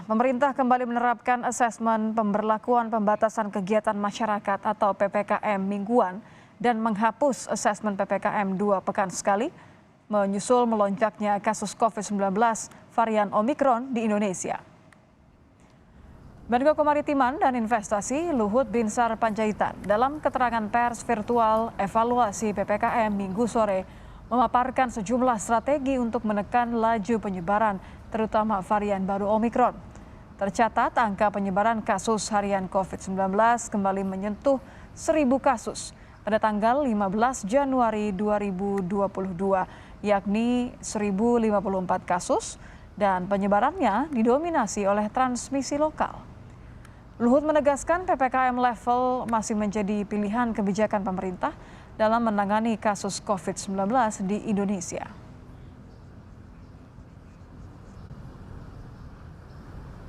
pemerintah kembali menerapkan asesmen pemberlakuan pembatasan kegiatan masyarakat atau PPKM mingguan dan menghapus asesmen PPKM 2 pekan sekali, menyusul melonjaknya kasus COVID-19 varian Omikron di Indonesia. Menko Kemaritiman dan Investasi Luhut Binsar Panjaitan dalam keterangan pers virtual evaluasi PPKM Minggu sore memaparkan sejumlah strategi untuk menekan laju penyebaran, terutama varian baru Omikron. Tercatat angka penyebaran kasus harian COVID-19 kembali menyentuh 1.000 kasus pada tanggal 15 Januari 2022, yakni 1.054 kasus, dan penyebarannya didominasi oleh transmisi lokal. Luhut menegaskan PPKM level masih menjadi pilihan kebijakan pemerintah dalam menangani kasus COVID-19 di Indonesia.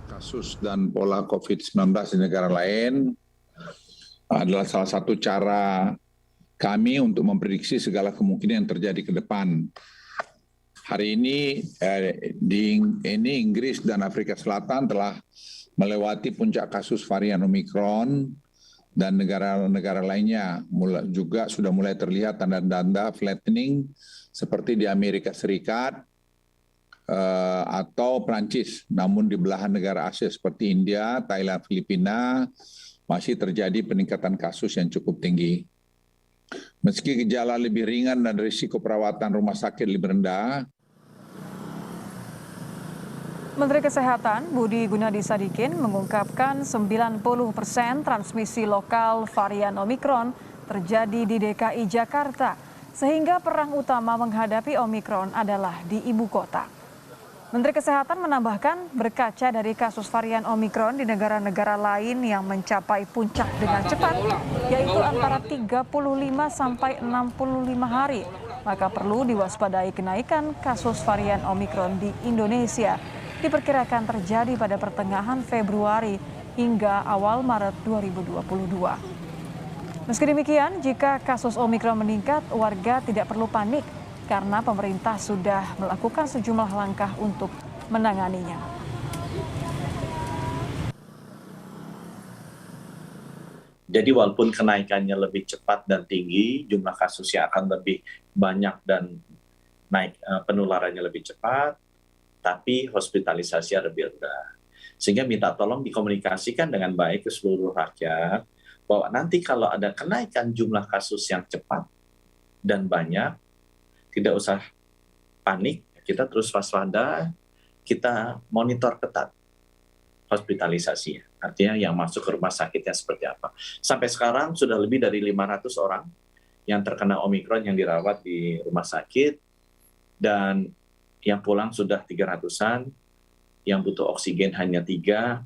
Kasus dan pola COVID-19 di negara lain adalah salah satu cara kami untuk memprediksi segala kemungkinan yang terjadi ke depan. Hari ini di Inggris dan Afrika Selatan telah melewati puncak kasus varian Omikron, dan negara-negara lainnya juga sudah mulai terlihat tanda-tanda flattening seperti di Amerika Serikat atau Prancis. Namun di belahan negara Asia seperti India, Thailand, Filipina masih terjadi peningkatan kasus yang cukup tinggi. Meski gejala lebih ringan dan risiko perawatan rumah sakit lebih rendah, Menteri Kesehatan Budi Gunadi Sadikin mengungkapkan 90% transmisi lokal varian Omikron terjadi di DKI Jakarta, sehingga perang utama menghadapi Omikron adalah di ibu kota. Menteri Kesehatan menambahkan berkaca dari kasus varian Omikron di negara-negara lain yang mencapai puncak dengan cepat, yaitu antara 35 sampai 65 hari, maka perlu diwaspadai kenaikan kasus varian Omikron di Indonesia. Diperkirakan terjadi pada pertengahan Februari hingga awal Maret 2022. Meski demikian, jika kasus Omikron meningkat, warga tidak perlu panik karena pemerintah sudah melakukan sejumlah langkah untuk menanganinya. Jadi walaupun kenaikannya lebih cepat dan tinggi, jumlah kasusnya akan lebih banyak dan penularannya lebih cepat, tapi hospitalisasinya lebih rendah. Sehingga minta tolong dikomunikasikan dengan baik ke seluruh rakyat, bahwa nanti kalau ada kenaikan jumlah kasus yang cepat dan banyak, tidak usah panik, kita terus waspada, kita monitor ketat hospitalisasinya. Artinya yang masuk ke rumah sakitnya seperti apa. Sampai sekarang sudah lebih dari 500 orang yang terkena Omikron yang dirawat di rumah sakit, dan yang pulang sudah 300-an, yang butuh oksigen hanya 3,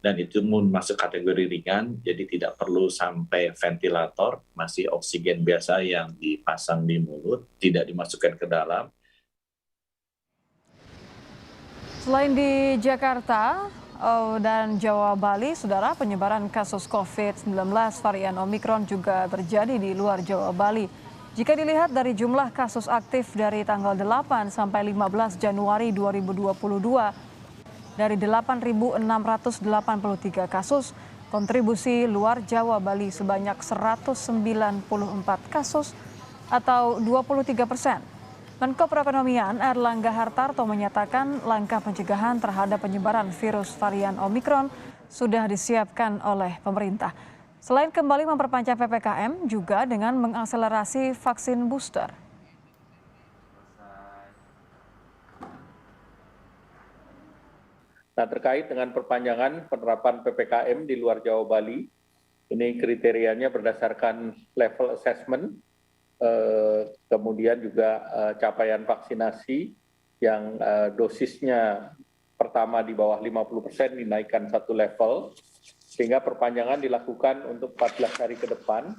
dan itu masuk kategori ringan, jadi tidak perlu sampai ventilator, masih oksigen biasa yang dipasang di mulut, tidak dimasukkan ke dalam. Selain di Jakarta dan Jawa Bali, saudara, penyebaran kasus COVID-19 varian Omikron juga terjadi di luar Jawa Bali. Jika dilihat dari jumlah kasus aktif dari tanggal 8 sampai 15 Januari 2022, dari 8.683 kasus, kontribusi luar Jawa Bali sebanyak 194 kasus atau 23%. Menko Perekonomian Erlangga Hartarto menyatakan langkah pencegahan terhadap penyebaran virus varian Omikron sudah disiapkan oleh pemerintah. Selain kembali memperpanjang PPKM, juga dengan mengakselerasi vaksin booster. Nah, terkait dengan perpanjangan penerapan PPKM di luar Jawa Bali, ini kriterianya berdasarkan level assessment, kemudian juga capaian vaksinasi yang dosisnya pertama di bawah 50% dinaikkan 1 level, sehingga perpanjangan dilakukan untuk 14 hari ke depan